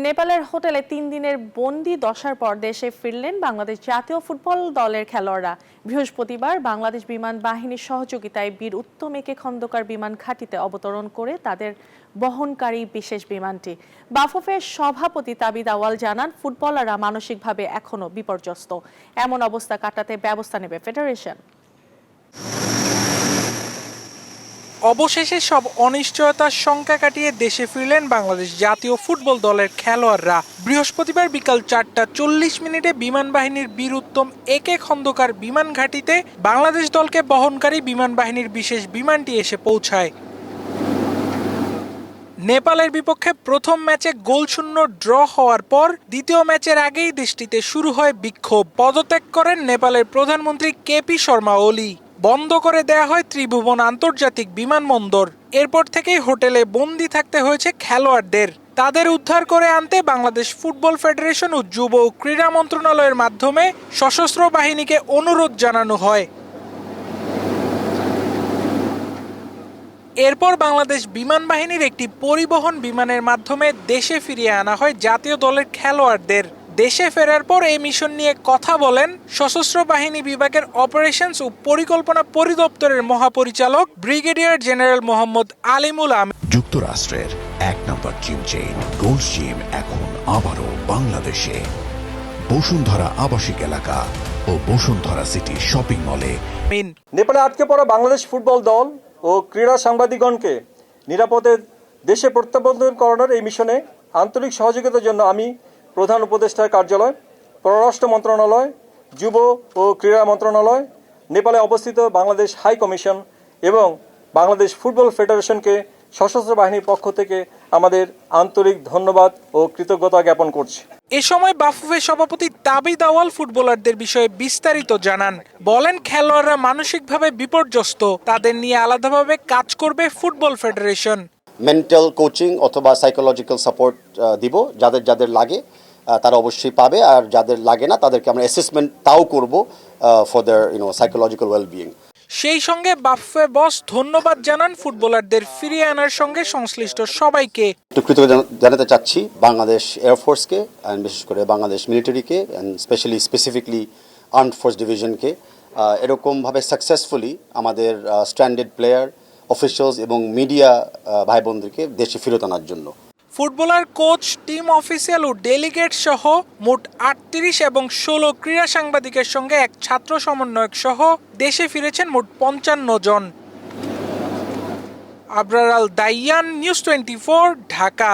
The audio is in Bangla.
নেপালের হোটেলে ৩ দিনের বন্দি দশার পর দেশে ফিরলেন বাংলাদেশ জাতীয় ফুটবল দলের খেলোয়াড়রা। বৃহস্পতিবার বাংলাদেশ বিমান বাহিনীর সহযোগিতায় বীর উত্তম একে খন্দকার বিমান ঘাঁটিতে অবতরণ করে তাদের বহনকারী বিশেষ বিমানটি। বাফুফের সভাপতি তাবিদ আওয়াল জানান, ফুটবলাররা মানসিকভাবে এখনো বিপর্যস্ত। এমন অবস্থা কাটাতে ব্যবস্থা নেবে ফেডারেশন। অবশেষে সব অনিশ্চয়তার শঙ্কা কাটিয়ে দেশে ফিরলেন বাংলাদেশ জাতীয় ফুটবল দলের খেলোয়াড়রা। বৃহস্পতিবার বিকাল 4:40 বিমান বাহিনীর বীর উত্তম একে খন্দকার বিমান ঘাঁটিতে বাংলাদেশ দলকে বহনকারী বিমান বাহিনীর বিশেষ বিমানটি এসে পৌঁছায়। নেপালের বিপক্ষে প্রথম ম্যাচে গোলশূন্য ড্র হওয়ার পর দ্বিতীয় ম্যাচের আগেই দেশটিতে শুরু হয় বিক্ষোভ। পদত্যাগ করেন নেপালের প্রধানমন্ত্রী কেপি শর্মা ওলি। বন্ধ করে দেয়া হয় ত্রিভুবন আন্তর্জাতিক বিমানবন্দর। এরপর থেকেই হোটেলে বন্দি থাকতে হয়েছে খেলোয়াড়দের। তাদের উদ্ধার করে আনতে বাংলাদেশ ফুটবল ফেডারেশন ও যুব ও ক্রীড়া মন্ত্রণালয়ের মাধ্যমে সশস্ত্র বাহিনীকে অনুরোধ জানানো হয়। এরপর বাংলাদেশ বিমান বাহিনীর একটি পরিবহন বিমানের মাধ্যমে দেশে ফিরিয়ে আনা হয় জাতীয় দলের খেলোয়াড়দের। দেশে ফেরার পর এই মিশন নিয়ে কথা বলেন সশস্ত্র বাহিনী বিভাগের অপারেশনস ও পরিকল্পনা পরিদপ্তরের মহাপরিচালক ব্রিগেডিয়ার জেনারেল মোহাম্মদ আলিমুল আমিন। যুক্তরাষ্ট্রের ১ নম্বর জিম চেইন গোল্ড জিম এখন আবারও বাংলাদেশে। বসুন্ধরা আবাসিক এলাকা ও বসুন্ধরা সিটি শপিং মলে। নেপালে আটকে পড়া বাংলাদেশ ফুটবল দল ও ক্রীড়া সাংবাদিকগণকে নিরাপদে দেশে প্রত্যাবর্তন করানোর এই মিশনে আন্তরিক সহযোগিতার জন্য আমি প্রধান উপদেষ্টার কার্যালয়, পররাষ্ট্র মন্ত্রণালয়, যুব ও ক্রীড়া মন্ত্রণালয়, নেপালে অবস্থিত বাংলাদেশ হাই কমিশন এবং বাংলাদেশ ফুটবল ফেডারেশনকে সশস্ত্র বাহিনীর পক্ষ থেকে আমাদের আন্তরিক ধন্যবাদ ও কৃতজ্ঞতা জ্ঞাপন করছি। এ সময় বাফুফের সভাপতি তাবিদ আওয়াল ফুটবলারদের বিষয়ে বিস্তারিত জানান। বলেন, খেলোয়াড়রা মানসিকভাবে বিপর্যস্ত, তাদের নিয়ে আলাদাভাবে কাজ করবে ফুটবল ফেডারেশন। মেন্টাল কোচিং অথবা সাইকোলজিক্যাল সাপোর্ট দিব, যাদের যাদের লাগে তারা অবশ্যই পাবে, আর যাদের লাগে না তাদেরকে আমরা অ্যাসেসমেন্ট তাও করব ফর দেয়ার সাইকোলজিক্যাল ওয়েলবিইং। সেই সঙ্গে বাফুফে বস ধন্যবাদ জানান ফুটবলারদের ফিরিয়ে আনার সঙ্গে সংশ্লিষ্ট সবাইকে। কৃতজ্ঞতা জানাতে চাচ্ছি বাংলাদেশ এয়ারফোর্সকে, বিশেষ করে বাংলাদেশ মিলিটারিকে, স্পেসিফিকলি আর্মড ফোর্স ডিভিশনকে এরকমভাবে সাকসেসফুলি আমাদের স্ট্যান্ডার্ড প্লেয়ার, অফিসিয়ালস এবং মিডিয়া ভাই বোনদেরকে দেশে ফেরত আনার জন্য। ফুটবলার, কোচ, টিম অফিসিয়াল ও ডেলিগেট সহ মোট 38 এবং 16 ক্রীড়া সাংবাদিকের সঙ্গে এক ছাত্র সমন্বয়ক সহ দেশে ফিরেছেন মোট 55 জন। আবরার আল দাইয়ান, নিউজ 24, ঢাকা।